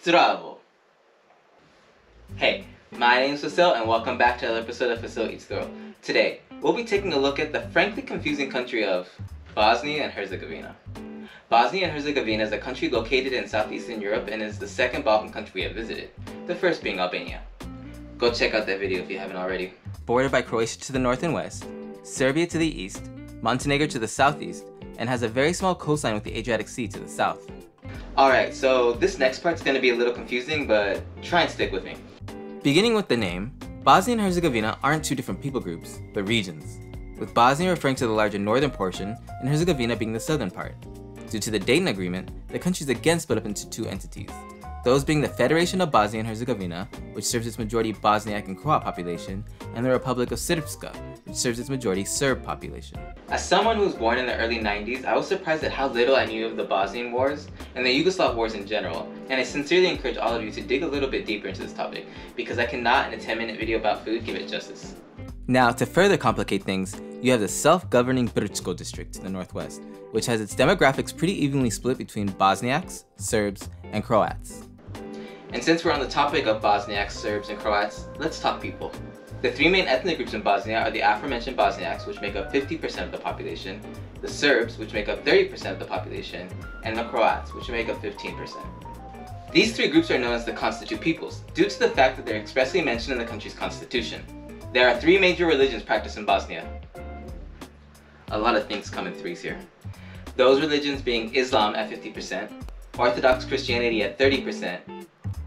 Zdravo! Hey, my name is Fassil and welcome back to another episode of Fassil Eats the World. Today, we'll be taking a look at the frankly confusing country of Bosnia and Herzegovina. Bosnia and Herzegovina is a country located in southeastern Europe and is the second Balkan country we have visited, the first being Albania. Go check out that video if you haven't already. Bordered by Croatia to the north and west, Serbia to the east, Montenegro to the southeast, and has a very small coastline with the Adriatic Sea to the south. Alright, so this next part's going to be a little confusing, but try and stick with me. Beginning with the name, Bosnia and Herzegovina aren't two different people groups, but regions, with Bosnia referring to the larger northern portion and Herzegovina being the southern part. Due to the Dayton Agreement, the countries again split up into two entities, those being the Federation of Bosnia and Herzegovina, which serves its majority Bosniak and Croat population, and the Republic of Srpska, which serves its majority Serb population. As someone who was born in the early 90s, I was surprised at how little I knew of the Bosnian Wars and the Yugoslav Wars in general, and I sincerely encourage all of you to dig a little bit deeper into this topic, because I cannot in a 10-minute video about food give it justice. Now, to further complicate things, you have the self-governing Brčko district to the northwest, which has its demographics pretty evenly split between Bosniaks, Serbs, and Croats. And since we're on the topic of Bosniaks, Serbs, and Croats, let's talk people. The three main ethnic groups in Bosnia are the aforementioned Bosniaks, which make up 50% of the population, the Serbs, which make up 30% of the population, and the Croats, which make up 15%. These three groups are known as the constituent peoples, due to the fact that they're expressly mentioned in the country's constitution. There are three major religions practiced in Bosnia. A lot of things come in threes here. Those religions being Islam at 50%, Orthodox Christianity at 30%,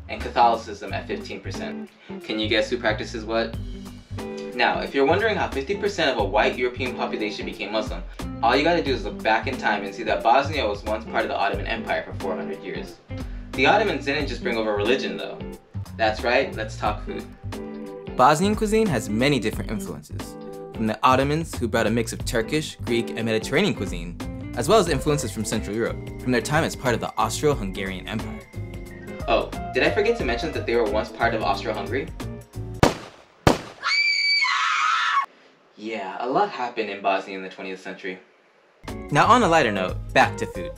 and Catholicism at 15%. Can you guess who practices what? Now, if you're wondering how 50% of a white European population became Muslim, all you gotta do is look back in time and see that Bosnia was once part of the Ottoman Empire for 400 years. The Ottomans didn't just bring over religion though. That's right, let's talk food. Bosnian cuisine has many different influences, from the Ottomans, who brought a mix of Turkish, Greek, and Mediterranean cuisine, as well as influences from Central Europe, from their time as part of the Austro-Hungarian Empire. Oh, did I forget to mention that they were once part of Austro-Hungary? Yeah, a lot happened in Bosnia in the 20th century. Now on a lighter note, back to food.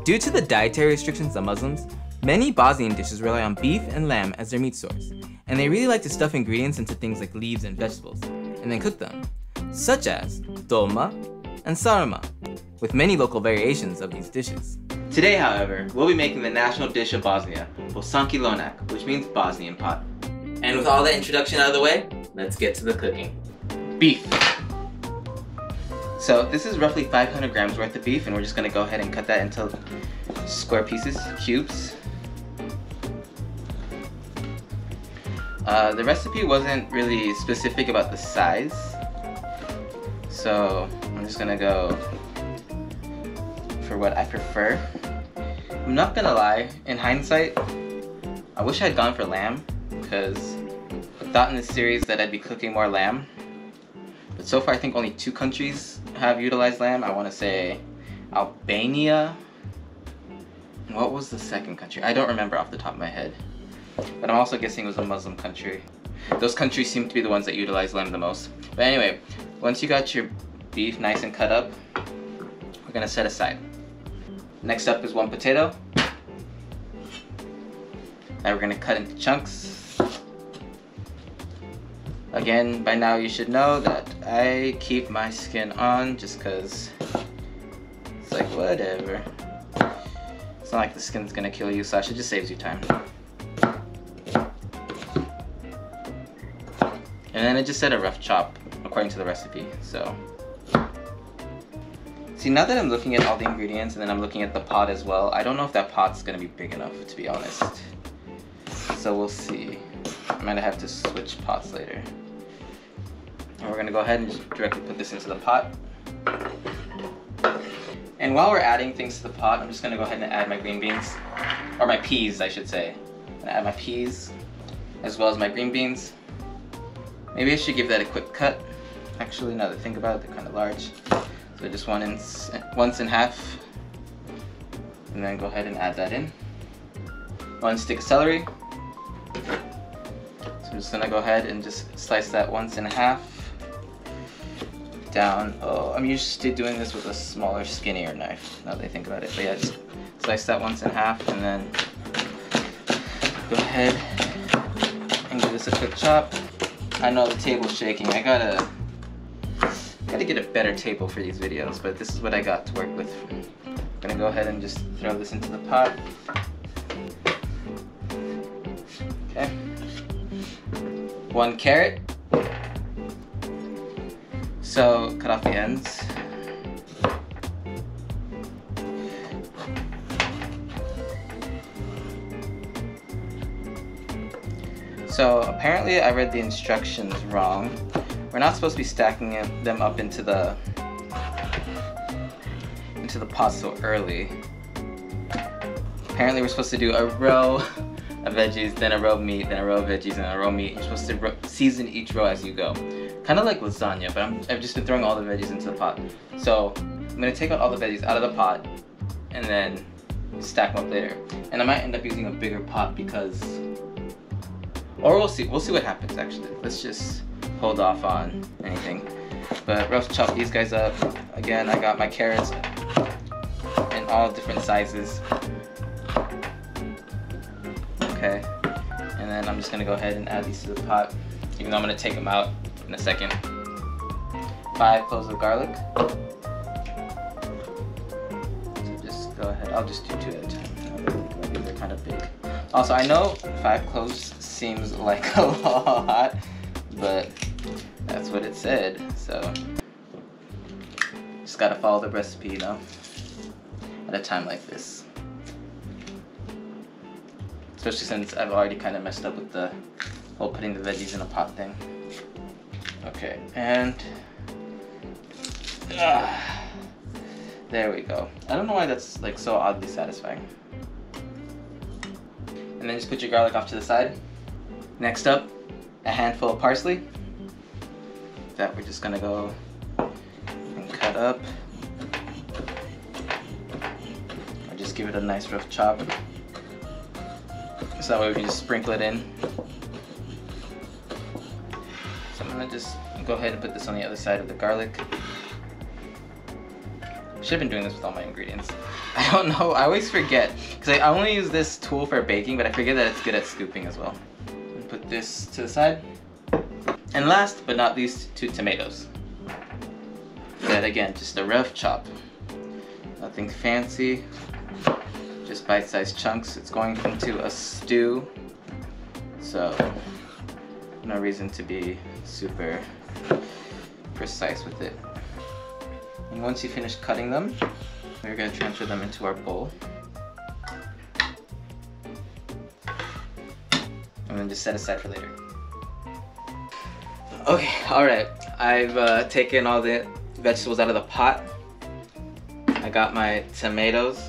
Due to the dietary restrictions of Muslims, many Bosnian dishes rely on beef and lamb as their meat source, and they really like to stuff ingredients into things like leaves and vegetables, and then cook them, such as dolma and sarma, with many local variations of these dishes. Today, however, we'll be making the national dish of Bosnia, Bosanki Lonac, which means Bosnian pot. And with all that introduction out of the way, let's get to the cooking. Beef. So this is roughly 500 grams worth of beef, and we're just gonna go ahead and cut that into square pieces, cubes. The recipe wasn't really specific about the size, so I'm just gonna go for what I prefer. I'm not gonna lie, in hindsight, I wish I'd gone for lamb, because I thought in this series that I'd be cooking more lamb. But so far I think only 2 countries have utilized lamb. I want to say Albania. And what was the second country? I don't remember off the top of my head. But I'm also guessing it was a Muslim country. Those countries seem to be the ones that utilize lamb the most. But anyway, once you got your beef nice and cut up, we're gonna set aside. Next up is 1 potato. Now we're gonna cut into chunks. Again, by now you should know that I keep my skin on just cause it's like whatever. It's not like the skin's gonna kill you, so it just saves you time. And then I just said a rough chop according to the recipe, so. See, now that I'm looking at all the ingredients and then I'm looking at the pot as well, I don't know if that pot's gonna be big enough, to be honest. So we'll see. I might have to switch pots later. And we're gonna go ahead and just directly put this into the pot. And while we're adding things to the pot, I'm just gonna go ahead and add my green beans, or my peas, I should say. I'm gonna add my peas, as well as my green beans. Maybe I should give that a quick cut. Actually, now that I think about it, they're kind of large. So just once in half, and then go ahead and add that in. 1 stick of celery. So I'm just gonna go ahead and just slice that once in half down. Oh, I'm used to doing this with a smaller, skinnier knife, now that I think about it. But yeah, just slice that once in half and then Go ahead and give this a quick chop. I know the table's shaking. I gotta get a better table for these videos, but this is what I got to work with. I'm gonna go ahead and just throw this into the pot. Okay. 1 carrot. So cut off the ends. So apparently I read the instructions wrong. We're not supposed to be stacking them up into the pot so early. Apparently we're supposed to do a row of veggies, then a row of meat, then a row of veggies, and a row of meat. You're supposed to season each row as you go. Kind of like lasagna, but I've just been throwing all the veggies into the pot. So I'm gonna take out all the veggies out of the pot and then stack them up later. And I might end up using a bigger pot because, or we'll see what happens actually. Let's just hold off on anything. But rough chop these guys up. Again, I got my carrots in all different sizes. Okay, and then I'm just gonna go ahead and add these to the pot, even though I'm gonna take them out in a second. 5 cloves of garlic. So just go ahead, I'll just do 2 at a time. Maybe they're kind of big. Also, I know 5 cloves seems like a lot, but that's what it said, so just gotta follow the recipe, you know, at a time like this. Especially since I've already kind of messed up with the whole putting the veggies in a pot thing. Okay, and there we go. I don't know why that's like so oddly satisfying. And then just put your garlic off to the side. Next up, a handful of parsley that we're just gonna go and cut up. Or just give it a nice rough chop. So that way we can just sprinkle it in. So I'm gonna just go ahead and put this on the other side of the garlic. Should have been doing this with all my ingredients. I don't know, I always forget. Because I only use this tool for baking, but I forget that it's good at scooping as well. Put this to the side. And last but not least, 2 tomatoes. That again, just a rough chop. Nothing fancy. Just bite-sized chunks. It's going into a stew, so no reason to be super precise with it. And once you finish cutting them, we're going to transfer them into our bowl. And then just set aside for later. Okay, alright. I've taken all the vegetables out of the pot. I got my tomatoes.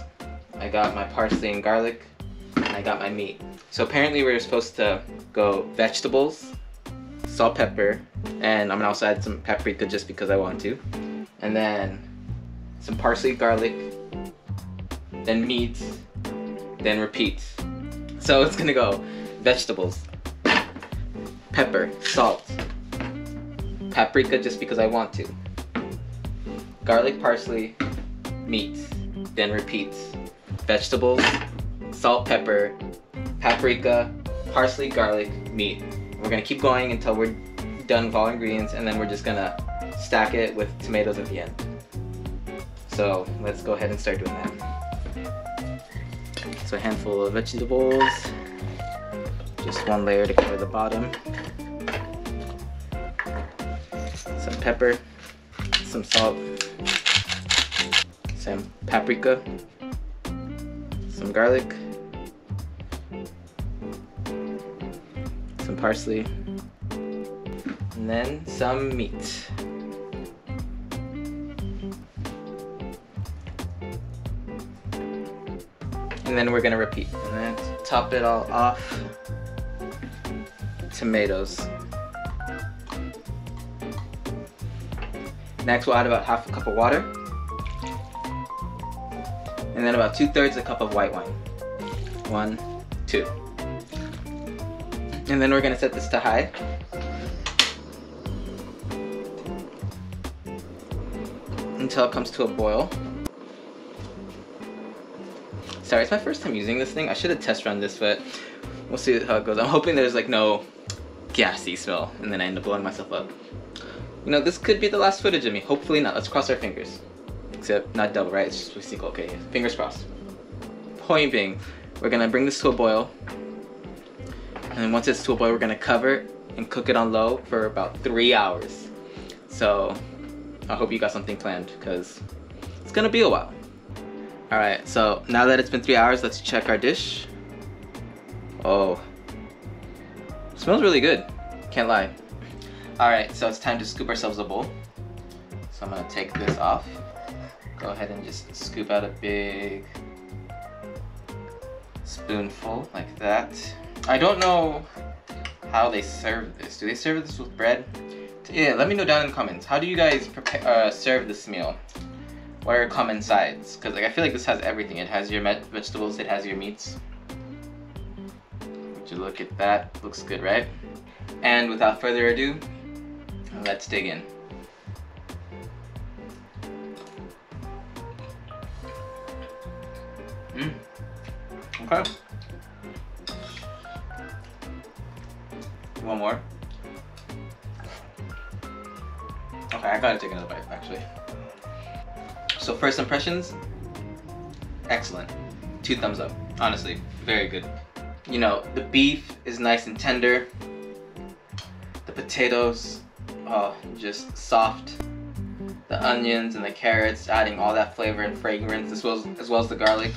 I got my parsley and garlic, and I got my meat. So apparently we're supposed to go vegetables, salt, pepper, and I'm gonna also add some paprika just because I want to. And then some parsley, garlic, then meat, then repeat. So it's gonna go vegetables, pepper, salt, paprika just because I want to, garlic, parsley, meat, then repeat. Vegetables, salt, pepper, paprika, parsley, garlic, meat. We're gonna keep going until we're done with all ingredients, and then we're just gonna stack it with tomatoes at the end. So let's go ahead and start doing that. So a handful of vegetables, just 1 layer to cover the bottom. Some pepper, some salt, some paprika, some garlic, some parsley, and then some meat. And then we're gonna repeat. And then to top it all off, tomatoes. Next we'll add about 1/2 cup of water. And then about 2/3 a cup of white wine. 1, 2. And then we're gonna set this to high. Until it comes to a boil. Sorry, it's my first time using this thing. I should have test run this, but We'll see how it goes. I'm hoping there's like no gassy smell and then I end up blowing myself up. You know, this could be the last footage of me. Hopefully not. Let's cross our fingers. Except not double, right? It's just a sequel. Okay, fingers crossed. Point being, we're gonna bring this to a boil. And then once it's to a boil, we're gonna cover it and cook it on low for about 3 hours. So I hope you got something planned because it's gonna be a while. Alright, so now that it's been 3 hours, let's check our dish. Oh, smells really good, can't lie. Alright, so it's time to scoop ourselves a bowl. So I'm gonna take this off. Go ahead and just scoop out a big spoonful like that. I don't know how they serve this. Do they serve this with bread? Yeah, let me know down in the comments. How do you guys prepare, serve this meal? What are common sides? Because like I feel like this has everything. It has your vegetables, it has your meats. Would you look at that? Looks good, right? And without further ado, let's dig in. Okay. One more. Okay, I gotta take another bite actually. So first impressions, excellent. 2 thumbs up, honestly, very good. You know, the beef is nice and tender. The potatoes, oh, just soft. The onions and the carrots adding all that flavor and fragrance as well as the garlic.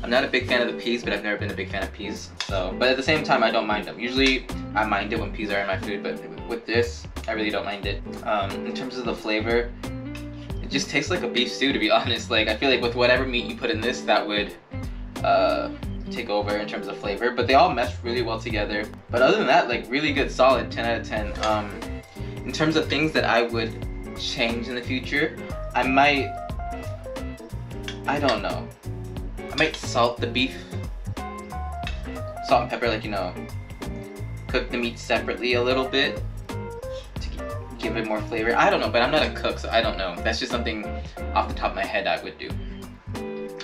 I'm not a big fan of the peas, but I've never been a big fan of peas. So, but at the same time, I don't mind them. Usually, I mind it when peas are in my food, but with this, I really don't mind it. In terms of the flavor, it just tastes like a beef stew, to be honest. Like, I feel like with whatever meat you put in this, that would take over in terms of flavor. But they all mesh really well together. But other than that, like, really good, solid, 10 out of 10. In terms of things that I would change in the future, I don't know. I might salt the beef. Salt and pepper, like, you know, cook the meat separately a little bit to give it more flavor. I don't know, but I'm not a cook, so I don't know. That's just something off the top of my head I would do.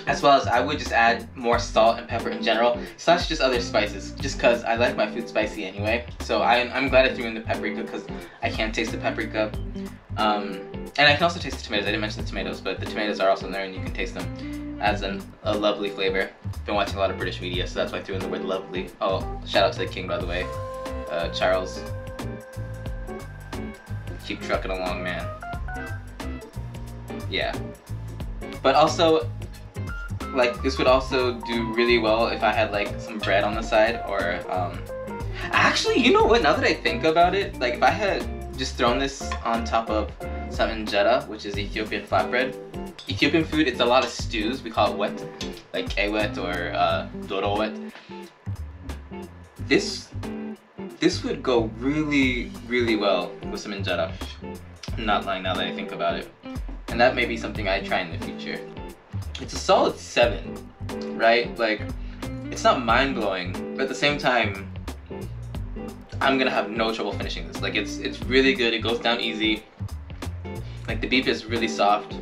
As well as I would just add more salt and pepper in general, slash just other spices, just because I like my food spicy anyway. So I'm glad I threw in the paprika because I can taste the paprika. And I can also taste the tomatoes. I didn't mention the tomatoes, but the tomatoes are also in there and you can taste them. Adds a lovely flavor. Been watching a lot of British media, so that's why I threw in the word lovely. Oh, shout out to the king, by the way. Charles. Keep trucking along, man. Yeah. But also, like, this would also do really well if I had, like, some bread on the side, or, actually, you know what, now that I think about it, like, if I had just thrown this on top of some injera, which is Ethiopian flatbread. Ethiopian food, it's a lot of stews. We call it wet, like ewet or doro wet. This would go really, really well with some injera. I'm not lying now that I think about it. And that may be something I try in the future. It's a solid 7, right? Like, it's not mind-blowing, but at the same time, I'm gonna have no trouble finishing this. Like, it's really good. It goes down easy. Like, the beef is really soft.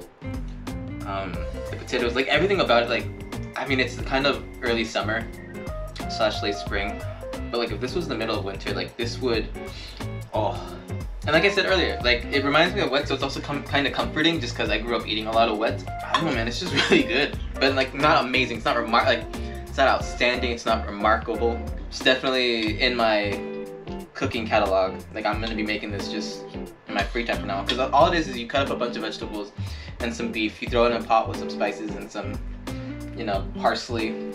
The potatoes, like, everything about it, like, I mean, it's kind of early summer slash late spring, but like, if this was the middle of winter, like, this would, oh. And like I said earlier, like, it reminds me of wet, so it's also kind of comforting just because I grew up eating a lot of wet. I don't know, man, it's just really good, but like, not amazing. It's not it's not outstanding. It's not remarkable. It's definitely in my cooking catalog. Like, I'm gonna be making this just in my free time from now, because all it is you cut up a bunch of vegetables and some beef, you throw it in a pot with some spices and some, you know, parsley,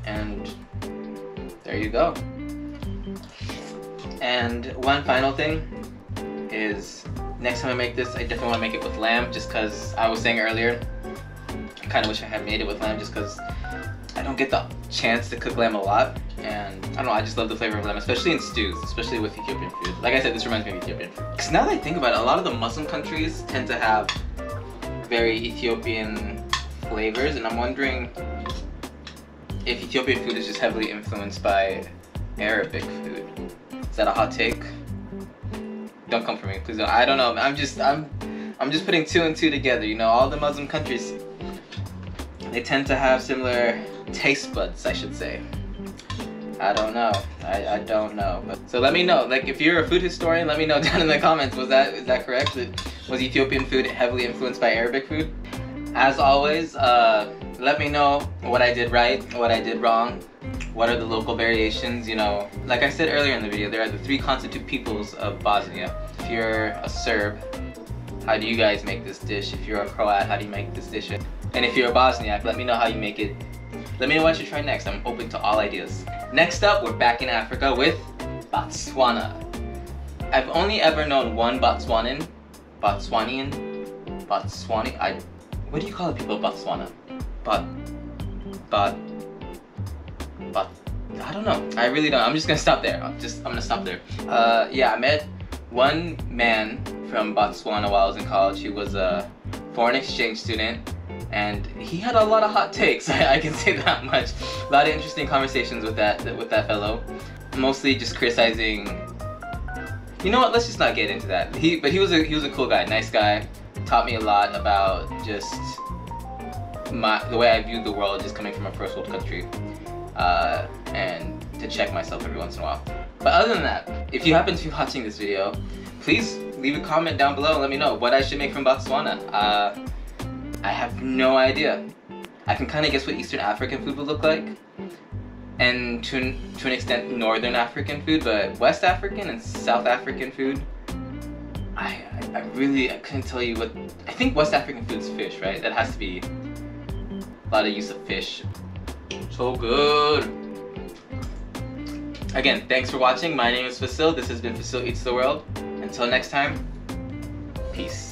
and there you go. And one final thing is, next time I make this, I definitely want to make it with lamb, just because I was saying earlier, I kind of wish I had made it with lamb just because I don't get the chance to cook lamb a lot. And I don't know, I just love the flavor of lamb, especially in stews, especially with Ethiopian food. Like I said, this reminds me of Ethiopian food. Because now that I think about it, a lot of the Muslim countries tend to have very Ethiopian flavors, and I'm wondering if Ethiopian food is just heavily influenced by Arabic food. Is that a hot take? Don't come for me, please don't. I don't know. I'm just putting 2 and 2 together. You know, all the Muslim countries, they tend to have similar taste buds, I should say. I don't know. I don't know. So let me know. Like, if you're a food historian, let me know down in the comments. Is that correct? Was Ethiopian food heavily influenced by Arabic food? As always, let me know what I did right, what I did wrong. What are the local variations? You know, like I said earlier in the video, there are the 3 constituent peoples of Bosnia. If you're a Serb, how do you guys make this dish? If you're a Croat, how do you make this dish? And if you're a Bosniak, let me know how you make it. Let me know what I should try next. I'm open to all ideas. Next up, we're back in Africa with Botswana. I've only ever known one Botswani. What do you call the people of Botswana? I don't know. I really don't. I'm just gonna stop there. I'm gonna stop there. Yeah, I met one man from Botswana while I was in college. He was a foreign exchange student, and he had a lot of hot takes. I can say that much. A lot of interesting conversations with that fellow. Mostly just criticizing. You know what? Let's just not get into that. But he was a cool guy, nice guy. Taught me a lot about just the way I viewed the world, just coming from a first world country, and to check myself every once in a while. But other than that, if you happen to be watching this video, please leave a comment down below and let me know what I should make from Botswana. I have no idea. I can kind of guess what Eastern African food would look like, and to an extent Northern African food, but West African and South African food, I couldn't tell you what. I think West African food's fish, right? That has to be a lot of use of fish. So good. Again, thanks for watching. My name is Fassil. This has been Fassil Eats the World. Until next time, peace.